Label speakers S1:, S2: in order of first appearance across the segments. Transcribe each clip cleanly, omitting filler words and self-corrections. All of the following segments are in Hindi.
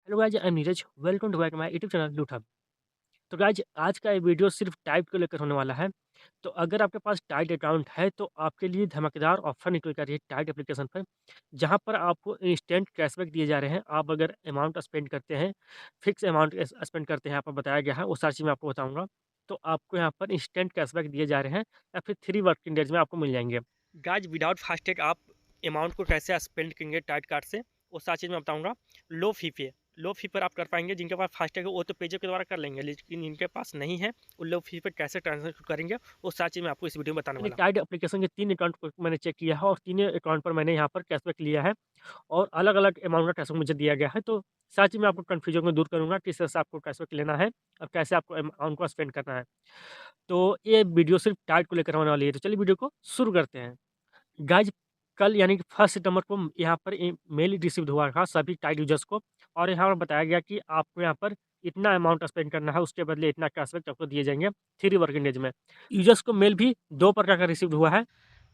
S1: Hello guys, I am Neeraj. Welcome to back my YouTube channel Loot Hub. तो गाइज, आज का ये वीडियो सिर्फ टाइप को लेकर होने वाला है। तो अगर आपके पास टाइट अकाउंट है तो आपके लिए धमाकेदार ऑफर निकल कर रही है टाइट एप्लीकेशन पर, जहां पर आपको इंस्टेंट कैशबैक दिए जा रहे हैं। आप अगर अमाउंट स्पेंड करते हैं, फिक्स अमाउंट स्पेंड करते हैं, यहाँ पर बताया गया है, वो सारी चीज़ मैं आपको बताऊंगा। तो आपको यहाँ पर इंस्टेंट कैशबैक दिए जा रहे हैं या फिर 3 वर्किंग डेज में आपको मिल जाएंगे। गाइज, विदाउट फास्टैग आप अमाउंट को कैसे स्पेंड करेंगे टाइट कार्ड से, वो सारी चीज़ मैं बताऊंगा। लो फी पर आप कर पाएंगे। जिनके पास फास्टैग है वो तो पेजेप के द्वारा कर लेंगे, लेकिन जिनके पास नहीं है वो लो फी पर कैसे ट्रांजेक्शन करेंगे, वो सारी चीज़ मैं आपको इस वीडियो में बताने वाला हूं। टाइड एप्लीकेशन के 3 अकाउंट को मैंने चेक किया है और तीनों अकाउंट पर मैंने यहाँ पर कैशबैक लिया है और अलग अलग अमाउंट का कैशबैक मुझे दिया गया है। तो सारी चीज़ मैं आपको कन्फ्यूजन को दूर करूँगा, किस तरह से आपको कैशबैक लेना है और कैसे आपको अमाउंट को स्पेंड करना है। तो ये वीडियो सिर्फ टाइड को लेकर होने वाली है। तो चलिए वीडियो को शुरू करते हैं। गाइज, कल यानी कि 1 सितंबर को यहाँ पर मेल रिसीव्ड हुआ था सभी टाइड यूजर्स को, और यहाँ पर बताया गया कि आपको यहाँ पर इतना अमाउंट स्पेंड करना है, उसके बदले इतना कैशबैक आपको दिए जाएंगे 3 वर्किंग डेज में। यूजर्स को मेल भी 2 प्रकार का रिसीव्ड हुआ है।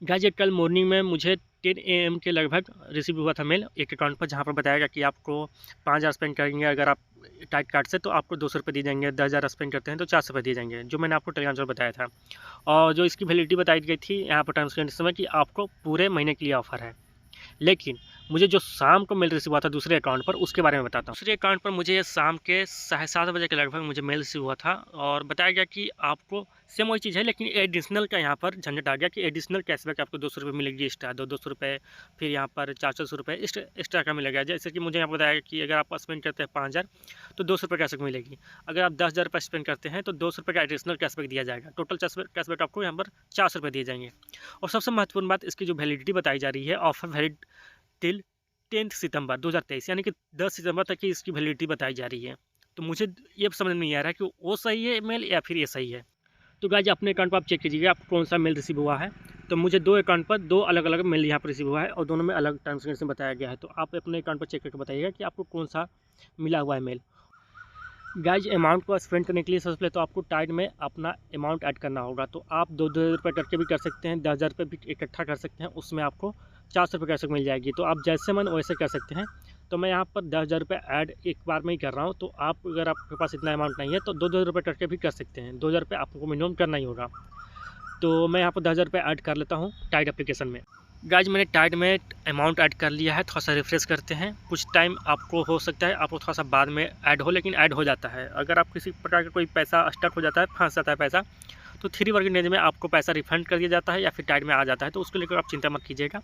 S1: गाइज, ये कल मॉर्निंग में मुझे 10 AM के लगभग रिसीव हुआ था मेल एक अकाउंट पर, जहाँ पर बताया गया कि आपको 5,000 स्पेंड करेंगे अगर आप टाइट कार्ड से तो आपको 200 रुपये दिए जाएंगे, 10,000 स्पेंड करते हैं तो 400 रुपये दिए जाएंगे, जो मैंने आपको टेलीग्राम पर बताया था। और जो इसकी वैलिडिटी बताई गई थी यहाँ पर टर्म्स कंडीशन में कि आपको पूरे महीने के लिए ऑफर है। लेकिन मुझे जो शाम को मेल रिसीव हुआ था दूसरे अकाउंट पर, उसके बारे में बताता हूँ। दूसरे अकाउंट पर मुझे शाम के 7:30 बजे के लगभग मुझे मेल रिसीव हुआ था और बताया गया कि आपको सेम वही चीज़ है, लेकिन एडिशनल का यहाँ पर झंझट आ गया कि एडिशनल कैशबैक आपको 200 रुपये मिलेगी एक्स्ट्रा, 200 रुपये, फिर यहाँ पर 400 रुपये एक्स्ट्रा का मिलेगा। जैसे कि मुझे यहाँ पर बताया कि अगर आप स्पेंड करते हैं 5,000 तो 200 रुपये कैशबैक मिलेगी। अगर आप 10,000 रुपये स्पेंड करते हैं तो 200 रुपये का एडिशनल कैशबैक दिया जाएगा। टोटल कैशबैक आपको यहाँ पर 400 रुपये दिए जाएंगे। और सबसे महत्वपूर्ण बात, इसकी जो वैलिडिटी बताई जा रही है, ऑफर वैलिड टिल 10 सितंबर 2023, यानी कि 10 सितंबर तक की इसकी वैलिडिटी बताई जा रही है। तो मुझे ये समझ में नहीं आ रहा है कि वो सही है मेल या फिर ये सही है। तो गाइज, अपने अकाउंट पर आप चेक कीजिएगा आपको कौन सा मेल रिसीव हुआ है। तो मुझे 2 अकाउंट पर 2 अलग अलग मेल यहाँ पर रिसीव हुआ है और दोनों में अलग टर्म्स कंडीशन बताया गया है। तो आप अपने अकाउंट पर चेक करके बताइएगा कि आपको कौन सा मिला हुआ है मेल। गाइज, अमाउंट को स्पेंड करने के लिए सबसे पहले तो आपको टाइड में अपना अमाउंट ऐड करना होगा। तो आप 2-2 रुपये करके भी कर सकते हैं, 10,000 रुपये भी इकट्ठा कर सकते हैं, उसमें आपको 400 रुपये कैशबैक मिल जाएगी। तो आप जैसे मन वैसे कर सकते हैं। तो मैं यहाँ पर 10,000 रुपये ऐड एक बार में ही कर रहा हूँ। तो आप अगर आपके पास इतना अमाउंट नहीं है तो 2-2 रुपये करके भी कर सकते हैं। 2,000 रुपये आपको मिनिमम करना ही होगा। तो मैं यहाँ पर 10,000 रुपये ऐड कर लेता हूँ टाइड एप्लीकेशन में। गाइज, मैंने टाइड में अमाउंट ऐड कर लिया है। थोड़ा सा रिफ्रेश करते हैं। कुछ टाइम आपको हो सकता है आपको थोड़ा सा बाद में ऐड हो, लेकिन ऐड हो जाता है। अगर आप किसी प्रकार का कोई पैसा स्टक हो जाता है, फंस जाता है पैसा, तो 3 वर्किंग डेज में आपको पैसा रिफंड कर दिया जाता है या फिर टाइड में आ जाता है। तो उसको लेकर आप चिंता मत कीजिएगा।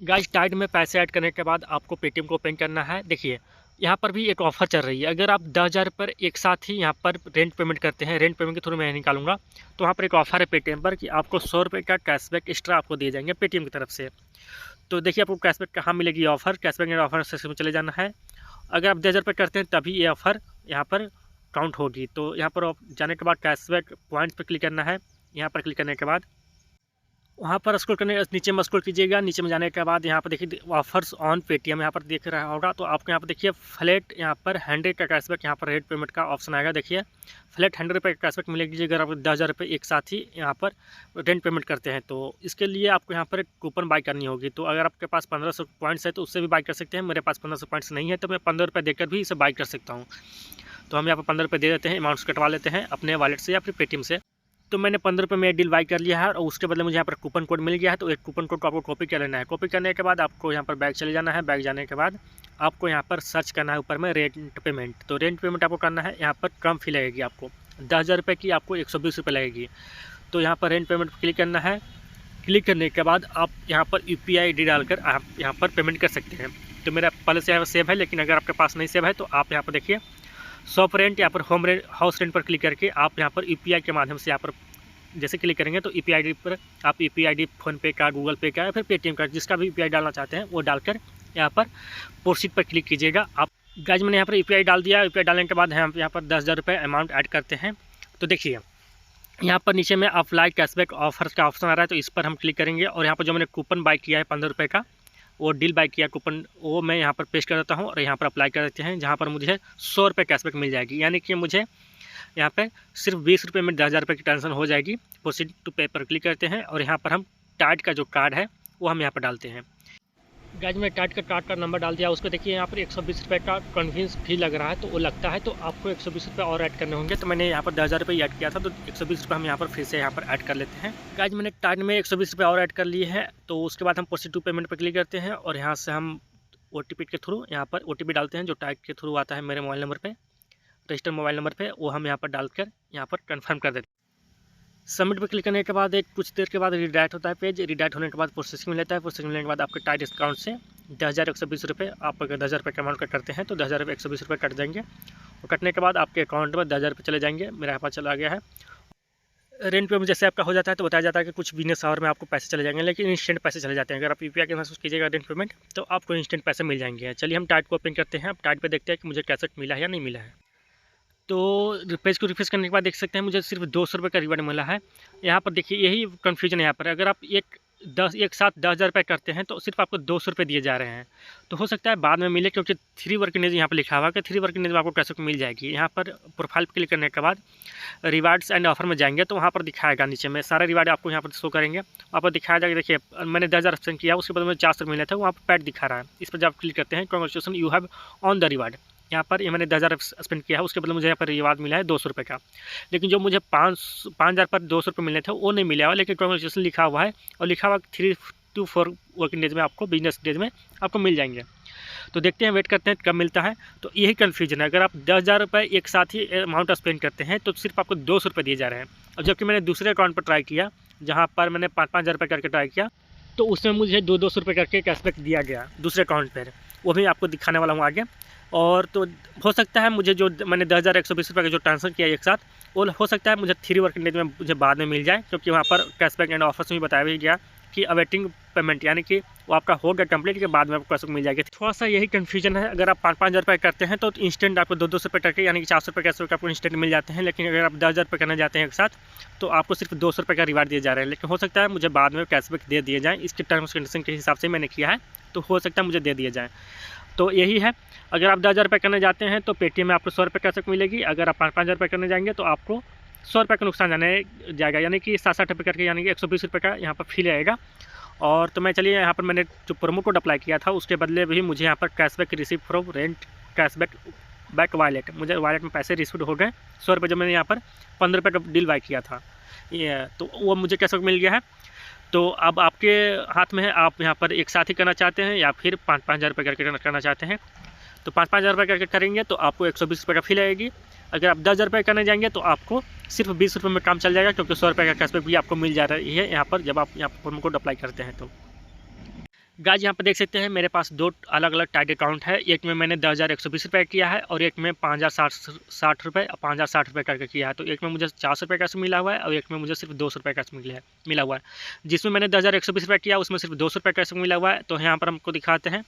S1: गाइज, टाइड में पैसे ऐड करने के बाद आपको पेटीएम को ओपन करना है। देखिए, यहाँ पर भी एक ऑफर चल रही है। अगर आप 10,000 पर एक साथ ही यहाँ पर रेंट पेमेंट करते हैं, रेंट पेमेंट के थ्रू मैं निकालूंगा, तो वहाँ पर एक ऑफर है पेटीएम पर कि आपको 100 रुपये का कैशबैक एक्स्ट्रा आपको दिए जाएंगे पेटीएम की तरफ से। तो देखिए आपको कैशबैक कहाँ मिलेगी offer, cashback and offer section में चले जाना है। अगर आप 10,000 रुपये करते हैं तभी ये ऑफर यहाँ पर काउंट होगी। तो यहाँ पर जाने के बाद कैशबैक पॉइंट्स पर क्लिक करना है। यहाँ पर क्लिक करने के बाद वहाँ पर स्क्रॉल करने नीचे में स्क्रॉल कीजिएगा। नीचे में जाने के बाद यहाँ पर देखिए ऑफर्स ऑन पेटीएम यहाँ पर देख रहा होगा। तो आपको यहाँ पर देखिए फ्लैट यहाँ पर 100 का कैशबैक यहाँ पर रेट पेमेंट का ऑप्शन आएगा। देखिए फ्लैट 100 रुपये का कैशबैक मिलेगी अगर आप 10,000 रुपये एक साथ ही यहाँ पर रेंट पेमेंट करते हैं। तो इसके लिए आपको यहाँ पर एक कूपन बाई करनी होगी। तो अगर आपके पास 1500 पॉइंट्स है तो उससे भी बाई कर सकते हैं। मेरे पास 1500 पॉइंट्स नहीं है तो मैं 15 रुपये देकर भी इसे बाई कर सकता हूँ। तो हम यहाँ पर 15 रुपये दे देते हैं, अमाउंट्स कटवा लेते हैं अपने वॉलेट से या फिर पेटीएम से। तो मैंने 15 रुपये में डील बाई कर लिया है और उसके बदले मुझे यहाँ पर कूपन कोड मिल गया है। तो एक कूपन कोड को आपको कॉपी कर लेना है। कॉपी करने के बाद आपको यहाँ पर बैग चले जाना है। बैग जाने के बाद आपको यहाँ पर सर्च करना है ऊपर में रेंट पेमेंट। तो रेंट पेमेंट आपको करना है। यहाँ पर कम फी लगेगी आपको, 10,000 रुपये की आपको 120 रुपये लगेगी। तो यहाँ पर रेंट पेमेंट पर क्लिक करना है। क्लिक करने के बाद आप यहाँ पर UPI ID डालकर आप यहाँ पर पेमेंट कर सकते हैं। तो मेरा पहले से यहाँ सेव है, लेकिन अगर आपके पास नहीं सेव है तो आप यहाँ पर देखिए शॉप रेंट या पर होम रेंट हाउस रेंट पर क्लिक करके आप यहाँ पर UPI के माध्यम से यहाँ पर जैसे क्लिक करेंगे तो UPI ID पर आप UPI ID फ़ोनपे का, गूगल पे का या फिर पेटीएम का, जिसका भी UPI डालना चाहते हैं वो डालकर यहाँ पर प्रोसीड पर क्लिक कीजिएगा। आप गाइज, मैंने यहाँ पर UPI डाल दिया। UPI डालने के बाद हम यहाँ पर 10,000 रुपये अमाउंट ऐड करते हैं। तो देखिए यहाँ पर नीचे में अप्लाई कैशबैक ऑफर्स का ऑप्शन आ रहा है। तो इस पर हम क्लिक करेंगे और यहाँ पर जो मैंने कूपन बाई किया है 15 रुपये का, वो डील बाई किया कूपन, वो मैं यहाँ पर पेस्ट कर देता हूँ और यहाँ पर अप्लाई कर देते हैं, जहाँ पर मुझे 100 रुपये कैशबैक मिल जाएगी। यानी कि मुझे यहाँ पे सिर्फ 20 रुपये में 10,000 रुपये की ट्रांजेक्शन हो जाएगी। प्रोसीड टू पे पर क्लिक करते हैं और यहाँ पर हम टाइड का जो कार्ड है वो हम यहाँ पर डालते हैं। गाइस मैं टाइड का नंबर डाल दिया, उस पे देखिए यहाँ पर 120 रुपये का कन्वींस फी लग रहा है, तो वो लगता है, तो आपको 120 रुपये और ऐड करने होंगे। तो मैंने यहाँ पर 10,000 रुपये ऐड किया था, तो 120 रुपये हम यहाँ पर फिर से यहाँ पर ऐड कर लेते हैं। गाइस मैंने टाइड में 120 रुपये और ऐड कर लिए हैं, तो उसके बाद हम प्रोसीड टू पेमेंट पर क्लिक करते हैं और यहाँ से हम OTP के थ्रू यहाँ पर OTP डालते हैं, जो टाइड के थ्रू आता है मेरे मोबाइल नंबर पर, रजिस्टर मोबाइल नंबर पर, वो हम यहाँ पर डालकर यहाँ पर कन्फर्म कर देते हैं। सबमिट पर क्लिक करने के बाद एक कुछ देर के बाद रिडायरेक्ट होता है पेज। रिडायरेक्ट होने के बाद प्रोसेसिंग में लेता है। प्रोसेसिंग मिलने के बाद आपके टाइड अकाउंट से 10,120 रुपये, आप अगर 10,000 रुपये का अमाउंट कट करते हैं तो 10,120 रुपये कट जाएंगे, और कटने के बाद आपके अकाउंट में 10,000 रुपये चले जाएंगे। मेरे यहाँ पर चला गया है। रेंट पे जैसे आपका हो जाता है तो बताया जाता है कि कुछ बिजनेस आवर में आपको पैसे चले जाएंगे, लेकिन इंस्टेंट पैसे चले जाते हैं। अगर आप UPI के माध्यम से कीजिएगा रेंट पेमेंट तो आपको इंस्टेंट पैसे मिल जाएंगे। चलिए हम टाइड को ओपन करते हैं। अब टाइड पे देखते हैं कि मुझे कैसेट मिला है या नहीं मिला है। तो पेज को रिफ्रेश करने के बाद देख सकते हैं मुझे सिर्फ 200 रुपये का रिवार्ड मिला है। यहाँ पर देखिए यही कन्फ्यूजन है यहाँ पर। अगर आप एक साथ 10,000 रुपये करते हैं तो सिर्फ आपको 200 रुपये दिए जा रहे हैं। तो हो सकता है बाद में मिले, क्योंकि 3 वर्किंग डेज यहाँ पर लिखा हुआ है कि 3 वर्किंग डेज में आपको कैसे मिल जाएगी। यहाँ पर प्रोफाइल पर क्लिक करने के बाद रिवार्ड्स एंड ऑफर में जाएंगे तो वहाँ पर दिखाएगा, नीचे में सारे रिवार्ड आपको यहाँ पर शो करेंगे। वहाँ पर दिखाया जाएगा, देखिए मैंने 10,000 स्पेंड किया, उसके बाद में 400 मिले थे, वहाँ पर पैड दिखा रहा है। इस पर जब आप क्लिक करते हैं congratulation you have on the reward, यहाँ पर ये मैंने 10,000 स्पेंड किया है, उसके बदले मुझे यहाँ पर रिवार्ड मिला है 200 रुपये का। लेकिन जो मुझे 5,000 पर 200 रुपये मिले थे वो नहीं मिला हुआ, लेकिन कांग्रेचुलेसन लिखा हुआ है, और लिखा हुआ 3 to 4 वर्किंग डेज में आपको, बिजनेस डेज में आपको मिल जाएंगे। तो देखते हैं, वेट करते हैं कब मिलता है। तो यही कन्फ्यूजन है। अगर आप 10,000 रुपये एक साथ ही अमाउंट स्पेंड करते हैं तो सिर्फ आपको 200 रुपये दिए जा रहे हैं। और जबकि मैंने दूसरे अकाउंट पर ट्राई किया, जहाँ पर मैंने 5,000 रुपये करके ट्राई किया, तो उसमें मुझे 200 रुपये करके कैशबैक दिया गया दूसरे अकाउंट पर। वो भी आपको दिखाने वाला हूँ आगे। और तो हो सकता है मुझे जो मैंने 10,120 रुपये का जो ट्रांसफ़र किया एक साथ, वो हो सकता है मुझे 3 वर्किंग डेज में मुझे बाद में मिल जाए, क्योंकि वहाँ पर कैशबैक एंड ऑफर्स में बताया भी गया कि अवेटिंग पेमेंट, यानी कि वो आपका हो गया कंप्लीट के बाद में आपको कैशबैक मिल जाएगी। थोड़ा सा यही कन्फ्यूजन है। अगर आप 5,000 रुपये करते हैं तो इंस्टेंट आपको 200 रुपये करके, यानी कि 400 रुपये कैशबैक आपको इंस्टेंट मिल जाते हैं। लेकिन अगर आप 10,000 रुपये करना चाहते हैं एक साथ तो आपको सिर्फ 200 रुपये का रिवार्ड दिए जा रहे हैं। लेकिन हो सकता है मुझे बाद में कैशबैक दे दिए जाएँ, इसके टर्म्स कंडीशन के हिसाब से मैंने किया है, तो हो सकता है मुझे दे दिए जाएँ। तो यही है। अगर आप 10,000 रुपये करने जाते हैं तो पेटीएम में आपको 100 रुपये कैशबैक मिलेगी। अगर आप 5,000 रुपये करने जाएंगे तो आपको 100 रुपये का नुकसान जाने जाएगा, यानी कि 60 रुपये करके, यानी कि 120 रुपये का यहाँ पर फी लगेगा। और तो मैं चलिए यहाँ पर मैंने जो प्रोमो कोड अप्लाई किया था उसके बदले भी मुझे यहाँ पर cashback receive from rent cashback wallet, मुझे वॉलेट में पैसे रिसीव हो गए 100 रुपये, जो मैंने यहाँ पर 15 रुपये का डील बाय किया था, ये तो वो मुझे कैशबैक मिल गया है। तो अब आपके हाथ में है, आप यहाँ पर एक साथ ही करना चाहते हैं या फिर 5,000 रुपये करके करना चाहते हैं। तो 5,000 रुपये करके करेंगे तो आपको 120 रुपये का फी लगेगी। अगर आप 10,000 रुपये करने जाएंगे तो आपको सिर्फ 20 रुपये में काम चल जाएगा, क्योंकि 100 रुपये का कैशबैक भी आपको मिल जा रही है यहाँ पर, जब आप यहाँ पर प्रोमो कोड अप्लाई करते हैं। तो गाइस यहाँ पर देख सकते हैं मेरे पास 2 अलग अलग टाइड अकाउंट है। एक में मैंने 10,120 रुपये किया है और एक में 5,060 रुपये 5,060 रुपये करके किया है। तो एक में मुझे 400 रुपये कैश मिला हुआ है और एक में मुझे सिर्फ 200 रुपये कैश मिला हुआ है। जिसमें मैंने 10,120 रुपये किया उसमें सिर्फ 200 रुपये कैश मिला हुआ है। तो यहाँ पर हमको दिखाते हैं,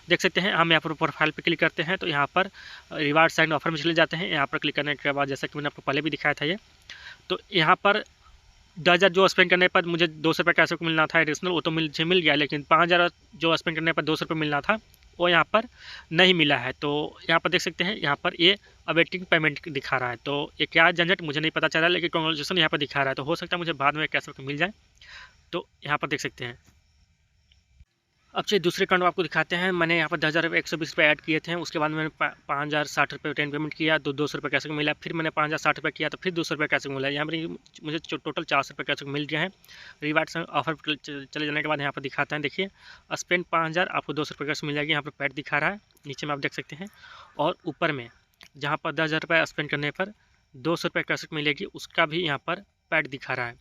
S1: देख सकते हैं। हम यहाँ पर प्रोफाइल पर क्लिक करते हैं तो यहाँ पर रिवार्ड एंड ऑफर में चले जाते हैं। यहाँ पर क्लिक करने के बाद जैसा कि मैंने आपको पहले भी दिखाया था, ये तो यहाँ पर 10,000 जो स्पेंड करने पर मुझे 200 रुपये कैशबैक मिलना था एडिशनल, वो तो मुझे मिल गया। लेकिन 5,000 जो स्पेंड करने पर 200 रुपये मिलना था वो यहाँ पर नहीं मिला है। तो यहाँ पर देख सकते हैं, यहाँ पर ये अवेटिंग पेमेंट दिखा रहा है। तो ये क्या झंझट मुझे नहीं पता चला, लेकिन कांग्रेचुलेसन यहाँ पर दिखा रहा है। तो हो सकता है मुझे बाद में कैशबैक मिल जाए। तो यहाँ पर देख सकते हैं। अब चलिए दूसरे अकाउंट आपको दिखाते हैं। मैंने यहाँ पर 10,120 रुपये ऐड किए थे, उसके बाद मैंने 5,060 रुपये रिटर्न पेमेंट किया, तो 200 रुपये कैशबैक मिला। फिर मैंने 5,060 रुपये किया तो फिर 200 रुपये कैशबैक मिला। यहाँ पर मुझे टोटल 400 रुपये कैशबैक मिल गया है। रिवार्ड्स ऑफर चले जाने के बाद यहाँ पर दिखाते हैं, देखिए स्पेंड 5,000 आपको 200 रुपये कैशबैक मिल जाएगी। यहाँ पर पैड दिखा रहा है, नीचे में आप देख सकते हैं। और ऊपर में जहाँ पर 10,000 रुपये स्पेंड करने पर 200 रुपये कैशबैक मिलेगी, उसका भी यहाँ पर पैड दिखा रहा है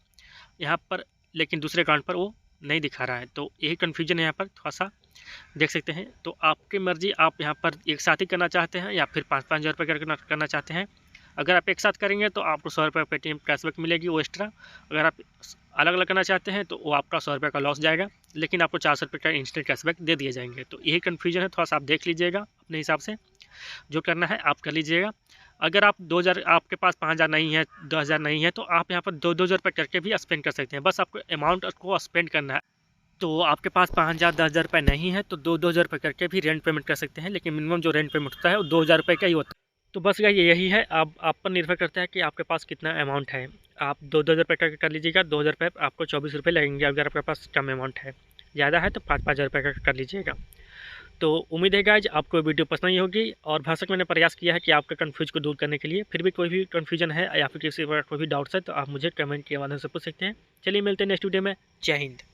S1: यहाँ पर, लेकिन दूसरे अकाउंट पर वो नहीं दिखा रहा है। तो यही कन्फ्यूजन है यहाँ पर थोड़ा सा, देख सकते हैं। तो आपकी मर्जी, आप यहाँ पर एक साथ ही करना चाहते हैं या फिर 5,000 रुपये करना चाहते हैं। अगर आप एक साथ करेंगे तो आपको 100 रुपये पेटीएम कैशबैक मिलेगी वो एक्स्ट्रा। अगर आप अलग अलग करना चाहते हैं तो वो आपका 100 रुपये का लॉस जाएगा, लेकिन आपको 400 रुपये का इंस्टेंट कैशबैक दे दिए जाएंगे। तो यही कन्फ्यूजन है, थोड़ा सा आप देख लीजिएगा अपने हिसाब से, जो करना है आप कर लीजिएगा। अगर आप 2,000, आपके पास 5,000 नहीं है, 10,000 नहीं है, तो आप यहाँ पर 2,000 रुपये करके भी स्पेंड कर सकते हैं। बस आपको अमाउंट को स्पेंड करना है। तो आपके पास 5,000 10,000 रुपये नहीं है तो 2,000 रुपये करके भी रेंट पेमेंट कर सकते हैं, लेकिन मिनिमम जो रेंट पेमेंट होता है वो 2,000 रुपये का ही होता है। तो बस यही है, आप पर निर्भर करता है कि आपके पास कितना अमाउंट है। आप 2,000 रुपये करके कर लीजिएगा, 2,000 रुपये आपको 24 रुपये लगेंगे अगर आपके पास कम अमाउंट है। ज़्यादा है तो 5-5 हज़ार रुपये का कर लीजिएगा। तो उम्मीद है गाइज आपको वीडियो पसंद आई होगी और भरसक मैंने प्रयास किया है कि आपका कन्फ्यूज को दूर करने के लिए। फिर भी कोई भी कन्फ्यूजन है या फिर किसी प्रकार कोई भी डाउट्स है तो आप मुझे कमेंट के माध्यम से पूछ सकते हैं। चलिए मिलते हैं नेक्स्ट वीडियो में। जय हिंद।